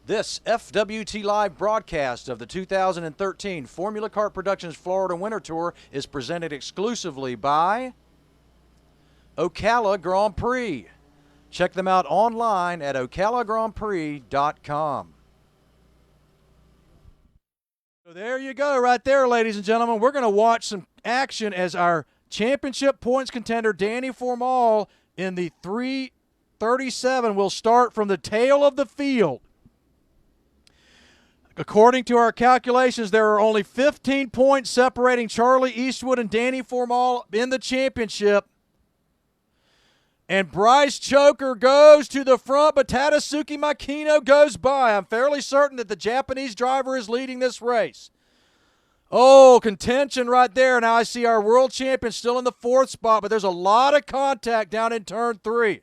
This FWT Live broadcast of the 2013 Formula Kart Productions Florida Winter Tour is presented exclusively by Ocala Grand Prix. Check them out online at ocalagrandprix.com. So there you go right there, ladies and gentlemen. We're going to watch some action as our championship points contender, Danny Formal, in the 337 will start from the tail of the field. According to our calculations, there are only 15 points separating Charlie Eastwood and Danny Formal in the championship. And Bryce Choker goes to the front, but Tadasuke Makino goes by. I'm fairly certain that the Japanese driver is leading this race. Oh, contention right there. Now I see our world champion still in the fourth spot, but there's a lot of contact down in turn 3.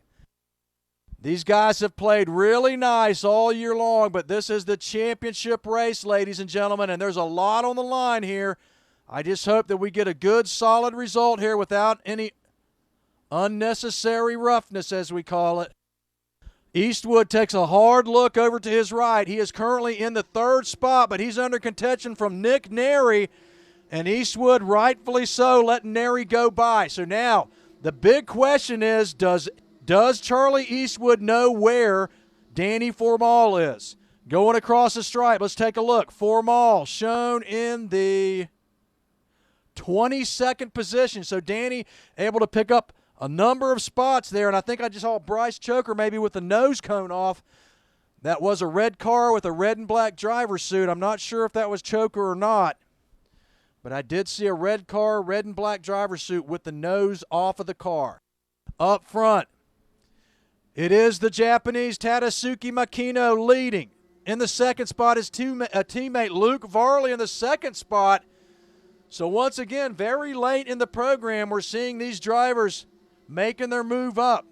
These guys have played really nice all year long, but this is the championship race, ladies and gentlemen, and there's a lot on the line here. I just hope that we get a good, solid result here without any unnecessary roughness, as we call it. Eastwood takes a hard look over to his right. He is currently in the third spot, but he's under contention from Nick Neri, and Eastwood, rightfully so, letting Neri go by. So now the big question is, does Charlie Eastwood know where Danny Formal is? Going across the stripe, let's take a look. Formal shown in the 22nd position. So Danny able to pick up a number of spots there, and I think I just saw Bryce Choker maybe with the nose cone off. That was a red car with a red and black driver's suit. I'm not sure if that was Choker or not, but I did see a red car, red and black driver's suit with the nose off of the car. Up front, it is the Japanese Tadasuke Makino leading. In the second spot is teammate Luke Varley in the second spot. So once again, very late in the program, we're seeing these drivers making their move up.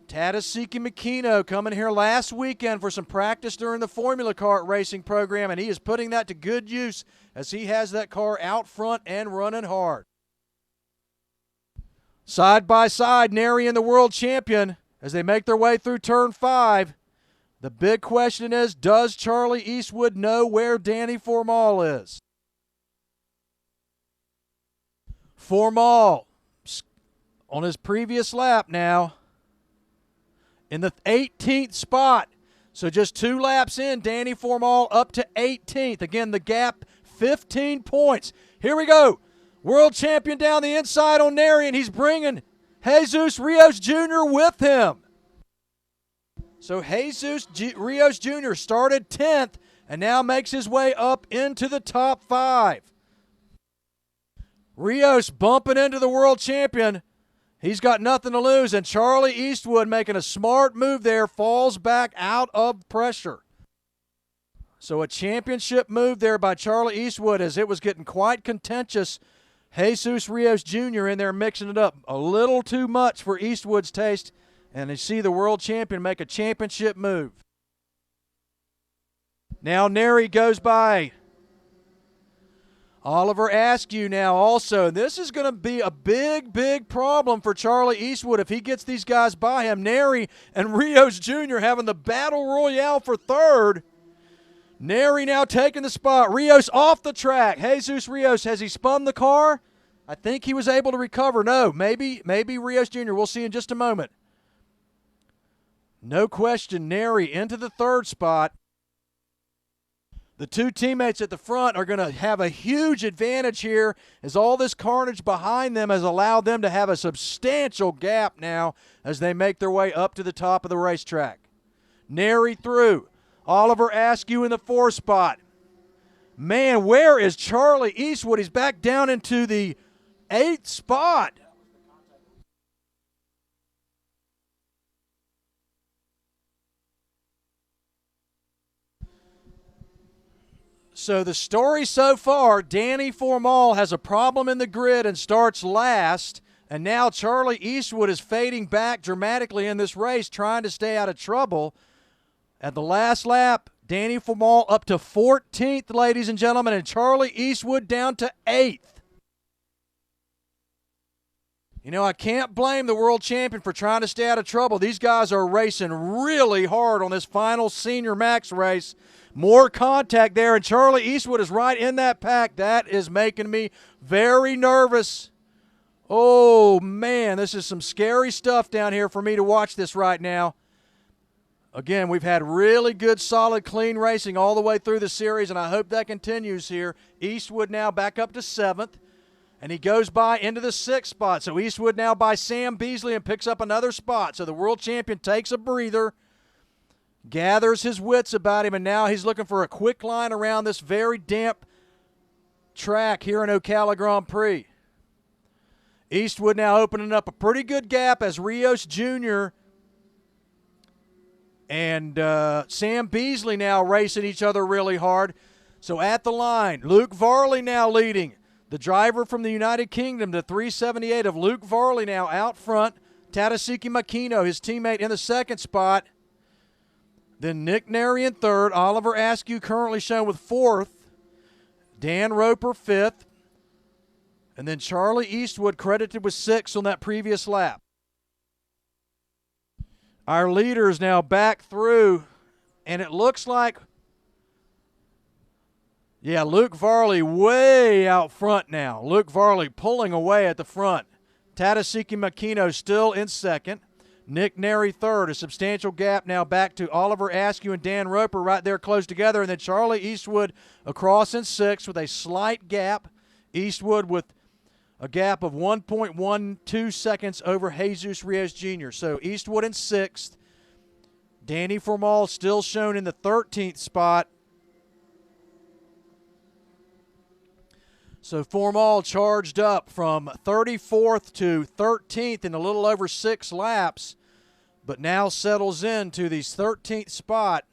Tadasuke Makino coming here last weekend for some practice during the Formula Kart racing program, and he is putting that to good use as he has that car out front and running hard. Side by side, Neri and the world champion as they make their way through turn 5. The big question is, does Charlie Eastwood know where Danny Formal is? Formal on his previous lap now in the 18th spot. So just 2 laps in, Danny Formal up to 18th. Again, the gap 15 points. Here we go. World champion down the inside on Neri, and he's bringing Jesus Rios Jr. with him. So Jesus Rios Jr. started 10th and now makes his way up into the top 5. Rios bumping into the world champion. He's got nothing to lose, and Charlie Eastwood making a smart move there, falls back out of pressure. So a championship move there by Charlie Eastwood as it was getting quite contentious. Jesus Rios Jr. in there mixing it up a little too much for Eastwood's taste, and you see the world champion make a championship move. Now Neri goes by. Oliver Askew now also. This is going to be a big, big problem for Charlie Eastwood if he gets these guys by him. Neri and Rios Jr. having the battle royale for third. Neri now taking the spot. Rios off the track. Jesus Rios, has he spun the car? I think he was able to recover. No, maybe Rios Jr. We'll see in just a moment. No question, Neri into the third spot. The 2 teammates at the front are going to have a huge advantage here as all this carnage behind them has allowed them to have a substantial gap now as they make their way up to the top of the racetrack. Neri through. Oliver Askew in the 4th spot. Man, where is Charlie Eastwood? He's back down into the 8th spot. So the story so far, Danny Formal has a problem in the grid and starts last, and now Charlie Eastwood is fading back dramatically in this race, trying to stay out of trouble. At the last lap, Danny Formal up to 14th, ladies and gentlemen, and Charlie Eastwood down to 8th. You know, I can't blame the world champion for trying to stay out of trouble. These guys are racing really hard on this final senior max race. More contact there, and Charlie Eastwood is right in that pack. That is making me very nervous. Oh, man, this is some scary stuff down here for me to watch this right now. Again, we've had really good, solid, clean racing all the way through the series, and I hope that continues here. Eastwood now back up to 7th, and he goes by into the 6th spot. So Eastwood now by Sam Beasley and picks up another spot. So the world champion takes a breather, gathers his wits about him, and now he's looking for a quick line around this very damp track here in Ocala Grand Prix. Eastwood now opening up a pretty good gap as Rios Jr. and Sam Beasley now racing each other really hard. So at the line, Luke Varley now leading. The driver from the United Kingdom, the 378 of Luke Varley now out front. Tadasuke Makino, his teammate, in the 2nd spot. Then Nick Neri in 3rd. Oliver Askew currently shown with 4th. Dan Roper 5th. And then Charlie Eastwood credited with 6th on that previous lap. Our leaders now back through, and it looks like, yeah, Luke Varley way out front now. Luke Varley pulling away at the front. Tadasuke Makino still in 2nd. Nick Neri 3rd. A substantial gap now back to Oliver Askew and Dan Roper right there close together. And then Charlie Eastwood across in 6th with a slight gap. Eastwood with a gap of 1.12 seconds over Jesus Rios Jr. So Eastwood in 6th. Danny Formal still shown in the 13th spot. So Formal charged up from 34th to 13th in a little over 6 laps, but now settles into the 13th spot.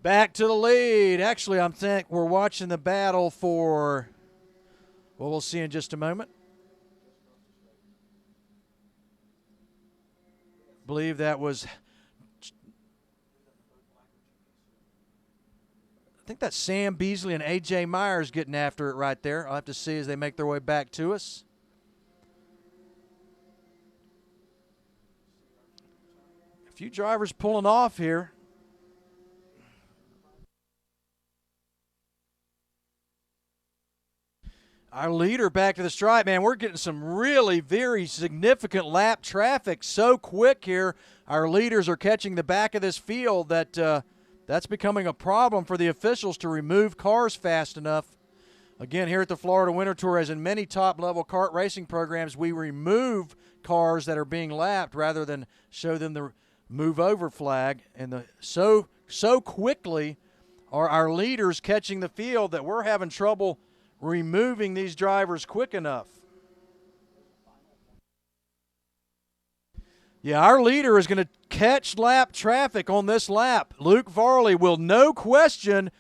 Back to the lead. Actually, I think we're watching the battle for, well, we'll see in just a moment. I believe that was, I think that's Sam Beasley and A.J. Myers getting after it right there. I'll have to see as they make their way back to us. A few drivers pulling off here. Our leader back to the stripe, man. We're getting some really very significant lap traffic so quick here. Our leaders are catching the back of this field that that's becoming a problem for the officials to remove cars fast enough. Again, here at the Florida Winter Tour, as in many top-level kart racing programs, we remove cars that are being lapped rather than show them the move over flag. And so quickly are our leaders catching the field that we're having trouble removing these drivers quick enough. Yeah, our leader is going to catch lap traffic on this lap. Luke Varley will, no question,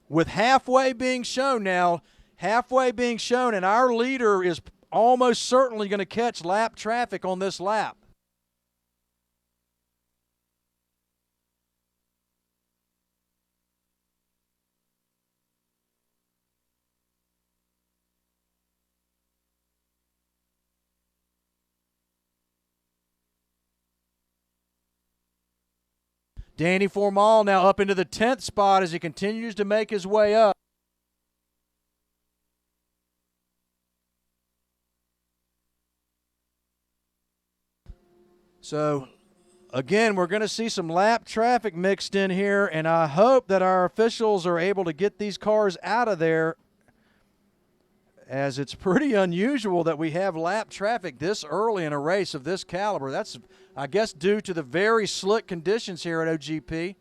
with halfway being shown now, and our leader is almost certainly going to catch lap traffic on this lap. Danny Formal now up into the 10th spot as he continues to make his way up. So, again, we're going to see some lap traffic mixed in here, and I hope that our officials are able to get these cars out of there as it's pretty unusual that we have lap traffic this early in a race of this caliber. That's, I guess, due to the very slick conditions here at OGP.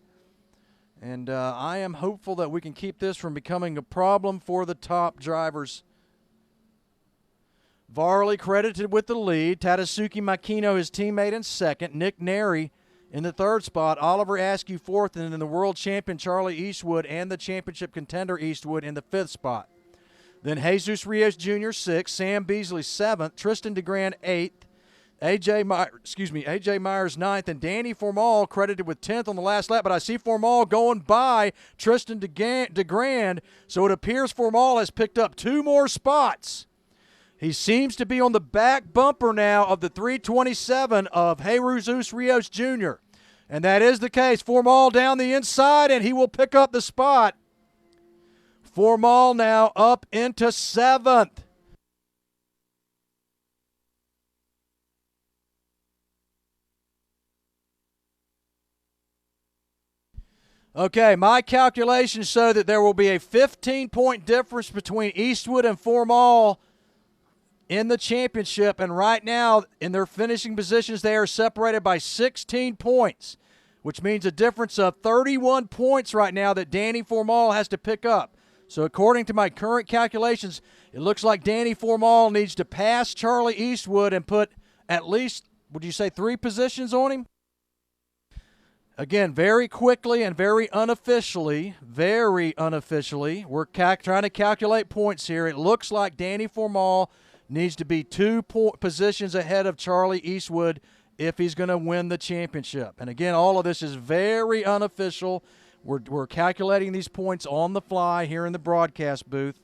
And I am hopeful that we can keep this from becoming a problem for the top drivers. Varley credited with the lead. Tadasuke Makino, his teammate, in second. Nick Neri in the third spot. Oliver Askew fourth, and then the world champion Charlie Eastwood and the championship contender Eastwood in the fifth spot. Then Jesus Rios Jr. sixth. Sam Beasley seventh. Tristan DeGran eighth. AJ Myers ninth, and Danny Formal credited with 10th on the last lap. But I see Formal going by Tristan DeGrand, so it appears Formal has picked up 2 more spots. He seems to be on the back bumper now of the 327 of Jesus Rios Jr. And that is the case. Formal down the inside, and he will pick up the spot. Formal now up into 7th. Okay, my calculations show that there will be a 15-point difference between Eastwood and Formal in the championship, and right now in their finishing positions they are separated by 16 points, which means a difference of 31 points right now that Danny Formal has to pick up. So according to my current calculations, it looks like Danny Formal needs to pass Charlie Eastwood and put at least, would you say, 3 positions on him? Again, very quickly and very unofficially, we're trying to calculate points here. It looks like Danny Formal needs to be 2 positions ahead of Charlie Eastwood if he's going to win the championship. And again, all of this is very unofficial. We're calculating these points on the fly here in the broadcast booth.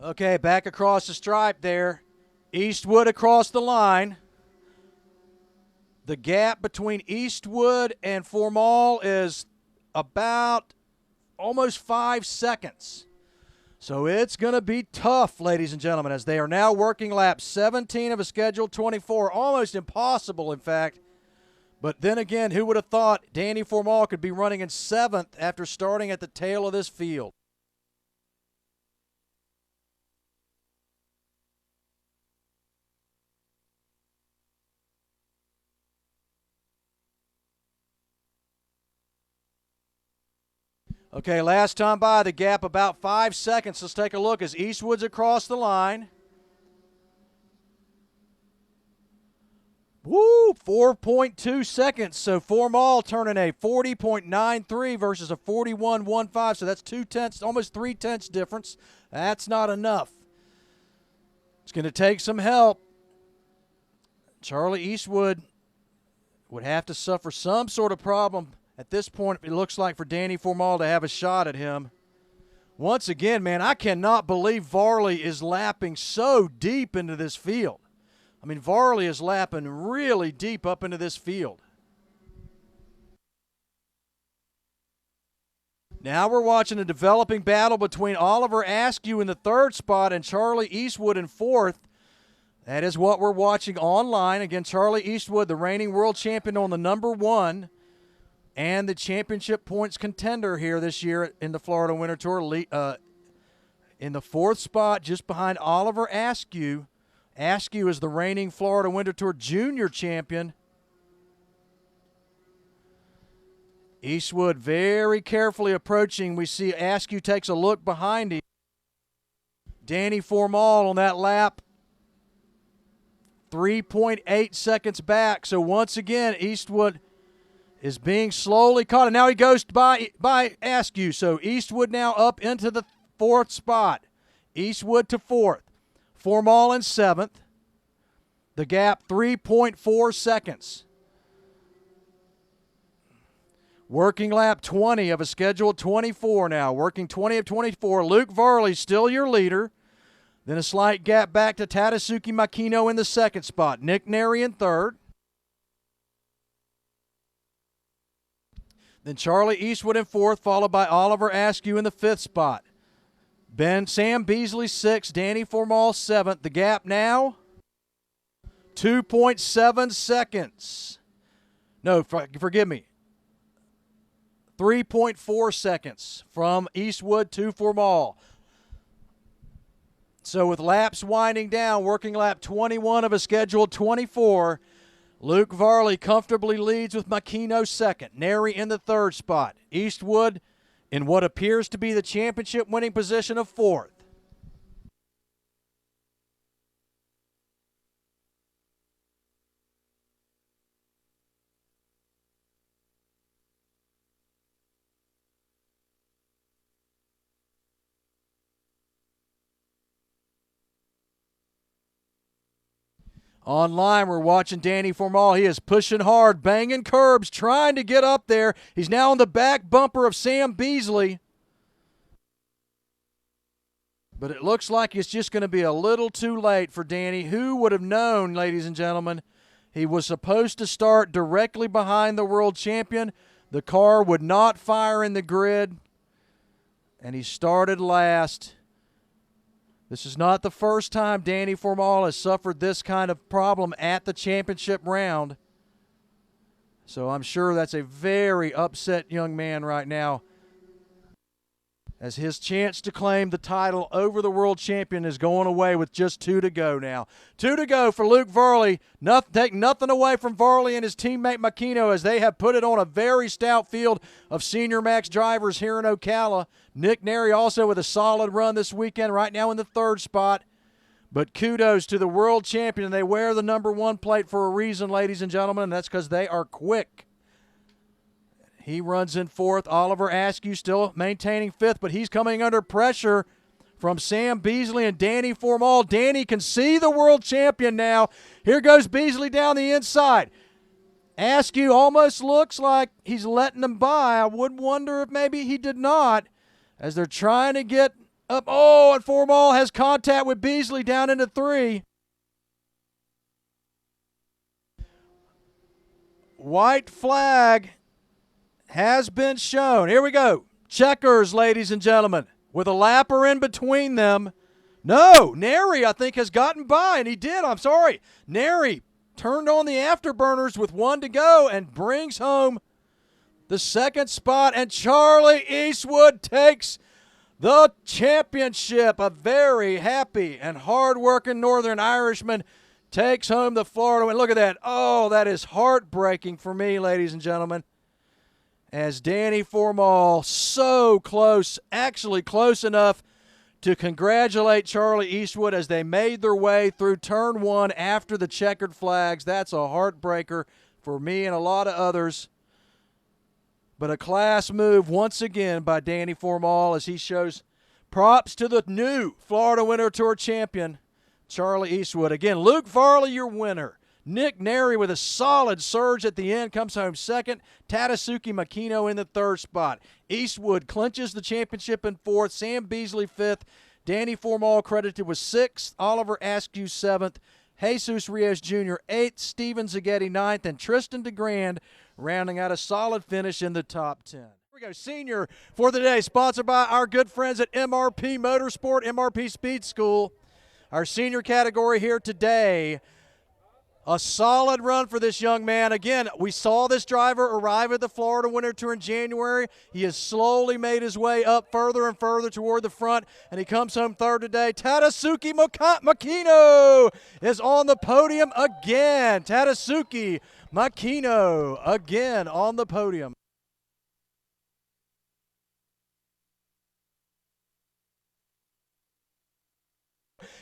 Okay, back across the stripe there. Eastwood across the line. The gap between Eastwood and Formal is about almost 5 seconds. So it's going to be tough, ladies and gentlemen, as they are now working lap 17 of a scheduled 24. Almost impossible, in fact. But then again, who would have thought Danny Formal could be running in 7th after starting at the tail of this field? Okay, last time by, the gap about 5 seconds. Let's take a look as Eastwood's across the line. Woo, 4.2 seconds. So Formal turning a 40.93 versus a 41.15. So that's 2/10, almost 3/10 difference. That's not enough. It's going to take some help. Charlie Eastwood would have to suffer some sort of problem. At this point, it looks like for Danny Formal to have a shot at him. Once again, man, I cannot believe Varley is lapping so deep into this field. I mean, Varley is lapping really deep up into this field. Now we're watching a developing battle between Oliver Askew in the 3rd spot and Charlie Eastwood in 4th. That is what we're watching online. Again, Charlie Eastwood, the reigning world champion on the number 1. And the championship points contender here this year in the Florida Winter Tour. In the 4th spot, just behind Oliver Askew. Askew is the reigning Florida Winter Tour junior champion. Eastwood very carefully approaching. We see Askew takes a look behind him. Danny Formal on that lap, 3.8 seconds back. So once again, Eastwood is being slowly caught, and now he goes by Askew. So Eastwood now up into the 4th spot. Eastwood to 4th. Formal in 7th. The gap 3.4 seconds. Working lap 20 of a scheduled 24 now. Working 20 of 24. Luke Varley still your leader. Then a slight gap back to Tadasuke Makino in the 2nd spot. Nick Neri in 3rd. Then Charlie Eastwood in 4th, followed by Oliver Askew in the 5th spot. Sam Beasley 6th, Danny Formal 7th. The gap now, 2.7 seconds. No, forgive me. 3.4 seconds from Eastwood to Formal. So with laps winding down, working lap 21 of a scheduled 24, Luke Varley comfortably leads with Makino second. Neri in the third spot. Eastwood in what appears to be the championship winning position of fourth. Online, we're watching Danny Formal. He is pushing hard, banging curbs, trying to get up there. He's now on the back bumper of Sam Beasley. But it looks like it's just going to be a little too late for Danny. Who would have known, ladies and gentlemen? He was supposed to start directly behind the world champion. The car would not fire in the grid, and he started last. This is not the first time Danny Formal has suffered this kind of problem at the championship round. So I'm sure that's a very upset young man right now, as his chance to claim the title over the world champion is going away with just 2 to go now. 2 to go for Luke Varley. Take nothing away from Varley and his teammate Makino, as they have put it on a very stout field of Senior Max drivers here in Ocala. Nick Neri also with a solid run this weekend, right now in the third spot. But kudos to the world champion. They wear the number 1 plate for a reason, ladies and gentlemen, and that's because they are quick. He runs in fourth. Oliver Askew still maintaining fifth, but he's coming under pressure from Sam Beasley and Danny Formal. Danny can see the world champion now. Here goes Beasley down the inside. Askew almost looks like he's letting him by. I would wonder if maybe he did not, as they're trying to get up. Oh, and Formal has contact with Beasley down into 3. White flag has been shown. Here we go. Checkers, ladies and gentlemen, with a lapper in between them. No, Neri, I think, has gotten by, and he did. I'm sorry. Neri turned on the afterburners with 1 to go and brings home the second spot, and Charlie Eastwood takes the championship. A very happy and hard-working Northern Irishman takes home the Florida win. Look at that. Oh, that is heartbreaking for me, ladies and gentlemen, as Danny Formal, so close, actually close enough to congratulate Charlie Eastwood as they made their way through turn 1 after the checkered flags. That's a heartbreaker for me and a lot of others. But a class move once again by Danny Formal, as he shows props to the new Florida Winter Tour champion, Charlie Eastwood. Again, Luke Varley, your winner. Nick Neri with a solid surge at the end comes home second. Tadasuke Makino in the third spot. Eastwood clinches the championship in fourth. Sam Beasley fifth. Danny Formal credited with sixth. Oliver Askew seventh. Jesus Rios Jr. eighth. Steven Zaghetti ninth. And Tristan DeGrand rounding out a solid finish in the top 10. Here we go. Senior for the day, sponsored by our good friends at MRP Motorsport, MRP Speed School. Our senior category here today. A solid run for this young man. Again, we saw this driver arrive at the Florida Winter Tour in January. He has slowly made his way up further and further toward the front, and he comes home third today. Tadasuke Makino is on the podium again. Tadasuke Makino again on the podium.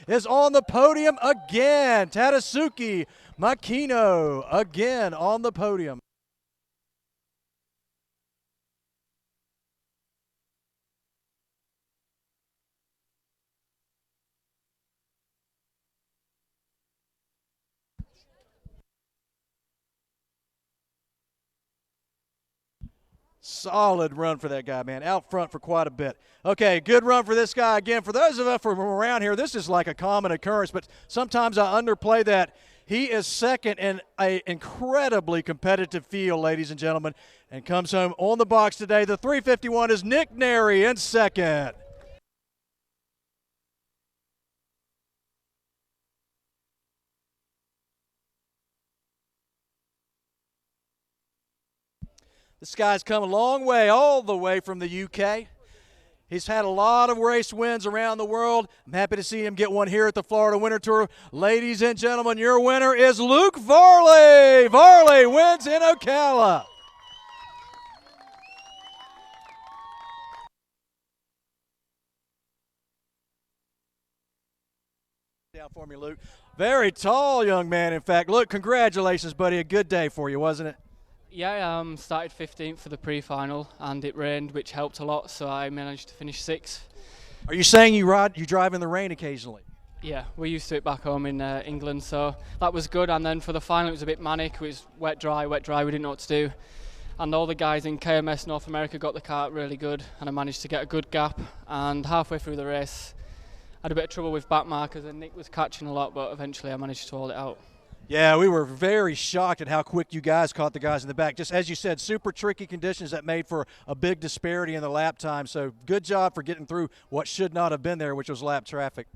Is on the podium again. Tadasuke Makino again on the podium. Solid run for that guy, man. Out front for quite a bit. Okay, good run for this guy. Again, for those of us from around here, this is like a common occurrence, but sometimes I underplay that. He is second in an incredibly competitive field, ladies and gentlemen, and comes home on the box today. The 351 is Nick Neri in second. This guy's come a long way, all the way from the UK. He's had a lot of race wins around the world. I'm happy to see him get one here at the Florida Winter Tour. Ladies and gentlemen, your winner is Luke Varley. Varley wins in Ocala. Down for me, Luke. Very tall young man, in fact. Luke, congratulations, buddy. A good day for you, wasn't it? Yeah, started 15th for the pre-final, and it rained, which helped a lot, so I managed to finish 6th. Are you saying you drive in the rain occasionally? Yeah, we're used to it back home in England, so that was good. And then for the final, it was a bit manic. It was wet, dry, we didn't know what to do. And all the guys in KMS North America got the kart really good, and I managed to get a good gap. And halfway through the race, I had a bit of trouble with back markers, and Nick was catching a lot, but eventually I managed to hold it out. Yeah, we were very shocked at how quick you guys caught the guys in the back. Just as you said, super tricky conditions that made for a big disparity in the lap time. So good job for getting through what should not have been there, which was lap traffic.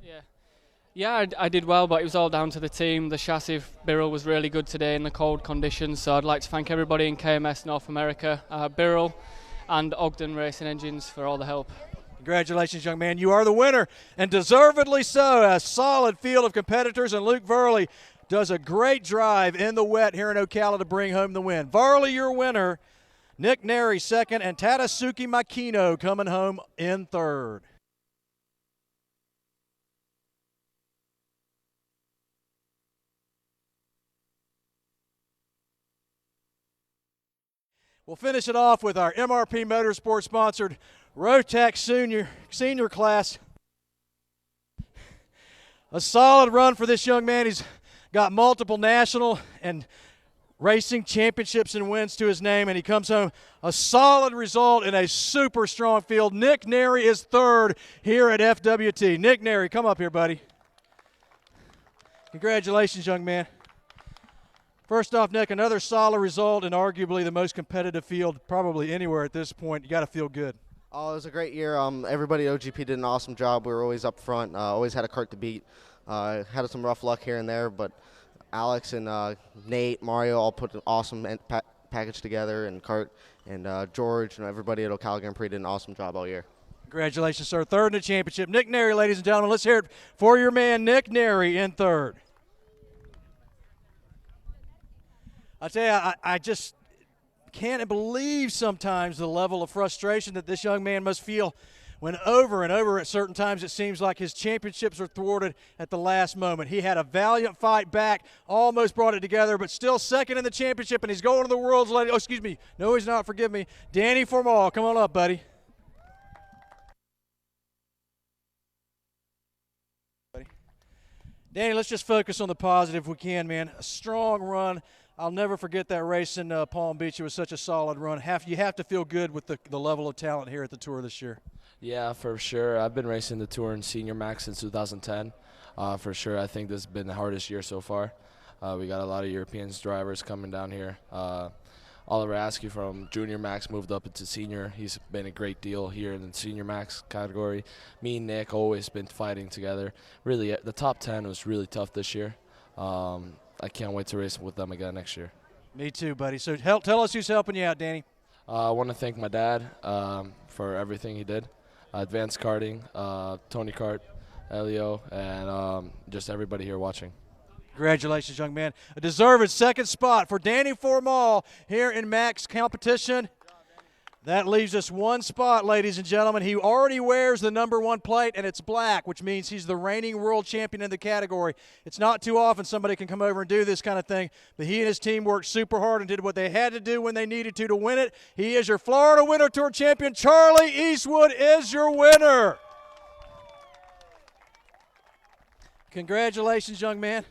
Yeah, I did well, but it was all down to the team. The chassis Birrell was really good today in the cold conditions, so I'd like to thank everybody in KMS North America, Birrell and Ogden Racing Engines for all the help. Congratulations, young man. You are the winner, and deservedly so. A solid field of competitors, and Luke Varley does a great drive in the wet here in Ocala to bring home the win. Varley, your winner. Nick Neri, second, and Tadasuke Makino coming home in third. We'll finish it off with our MRP Motorsports-sponsored Rotax senior class. A solid run for this young man. He's got multiple national and racing championships and wins to his name, and he comes home a solid result in a super strong field. Nick Neri is third here at FWT. Nick Neri, come up here, buddy. Congratulations, young man. First off, Nick, another solid result in arguably the most competitive field probably anywhere at this point. You got to feel good. Oh, it was a great year. Everybody at OGP did an awesome job. We were always up front, always had a kart to beat. Had some rough luck here and there, but Alex and Nate, Mario all put an awesome package together, and kart, and George and everybody at Ocala Grand Prix did an awesome job all year. Congratulations, sir. Third in the championship. Nick Neri, ladies and gentlemen. Let's hear it for your man, Nick Neri, in third. I tell you, I just can't believe sometimes the level of frustration that this young man must feel when over and over at certain times it seems like his championships are thwarted at the last moment. He had a valiant fight back, almost brought it together, but still second in the championship, and he's going to the World's Lady. Oh, excuse me. No, he's not. Forgive me. Danny Formal, come on up, buddy. Danny, let's just focus on the positive if we can, man. A strong run. I'll never forget that race in Palm Beach. It was such a solid run. You have to feel good with the level of talent here at the Tour this year. Yeah, for sure. I've been racing the Tour in Senior Max since 2010. For sure, I think this has been the hardest year so far. We got a lot of European drivers coming down here. Oliver Askew from Junior Max moved up into Senior. He's been a great deal here in the Senior Max category. Me and Nick always been fighting together. Really, the top 10 was really tough this year. I can't wait to race with them again next year. Me too, buddy. So tell us who's helping you out, Danny. I want to thank my dad for everything he did. Advanced Karting, Tony Kart, Elio, and just everybody here watching. Congratulations, young man. A deserved second spot for Danny Formal here in Max competition. That leaves us one spot, ladies and gentlemen. He already wears the #1 plate, and it's black, which means he's the reigning world champion in the category. It's not too often somebody can come over and do this kind of thing, but he and his team worked super hard and did what they had to do when they needed to win it. He is your Florida Winter Tour champion. Charlie Eastwood is your winner. Congratulations, young man.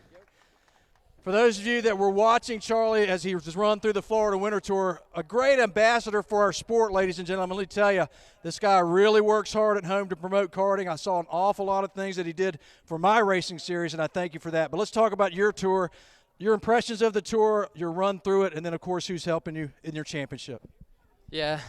For those of you that were watching Charlie as he was run through the Florida Winter Tour, a great ambassador for our sport, ladies and gentlemen. Let me tell you, this guy really works hard at home to promote karting. I saw an awful lot of things that he did for my racing series, and I thank you for that. But let's talk about your tour, your impressions of the tour, your run through it, and then, of course, who's helping you in your championship. Yeah,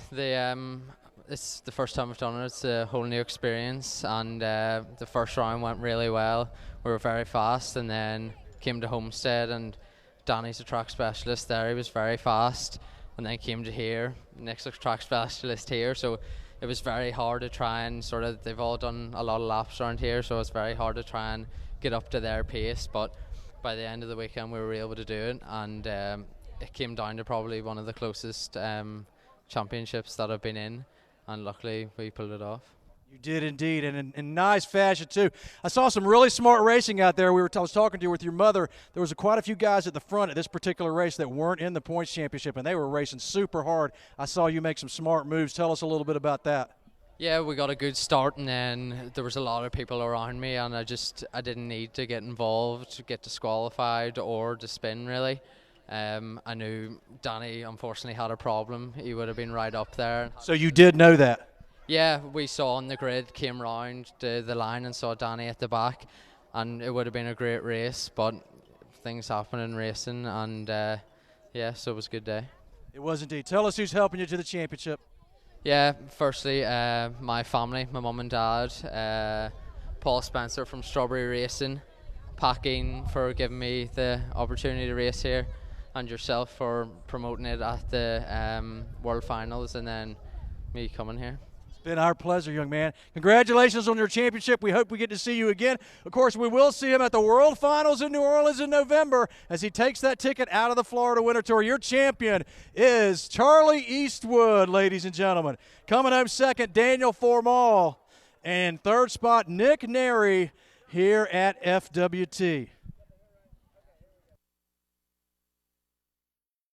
it's the first time I've done it. It's a whole new experience, and the first round went really well. We were very fast, and then came to Homestead, and Danny's a track specialist there. He was very fast. and then came to here, next track specialist here. So it was very hard to try and sort of, they've all done a lot of laps around here, so it's very hard to try and get up to their pace. But by the end of the weekend, we were able to do it, and it came down to probably one of the closest championships that I've been in, and luckily we pulled it off. You did indeed, and in nice fashion too. I saw some really smart racing out there. I was talking to you with your mother. There was quite a few guys at the front at this particular race that weren't in the points championship, and they were racing super hard. I saw you make some smart moves. Tell us a little bit about that. Yeah, we got a good start, and then there was a lot of people around me, and I didn't need to get involved to get disqualified or to spin really. I knew Danny unfortunately had a problem. He would have been right up there. So you did know that? Yeah, we saw on the grid, came round to the line and saw Danny at the back, and it would have been a great race, but things happen in racing, and yeah, so it was a good day. It was indeed. Tell us who's helping you to the championship. Yeah, firstly, my family, my mum and dad, Paul Spencer from Strawberry Racing, Packing for giving me the opportunity to race here, and yourself for promoting it at the World Finals, and then me coming here. Been our pleasure, young man. Congratulations on your championship. We hope we get to see you again. Of course, we will see him at the World Finals in New Orleans in November as he takes that ticket out of the Florida Winter Tour. Your champion is Charlie Eastwood, ladies and gentlemen. Coming home second, Daniel Formal. And third spot, Nick Neri here at FWT.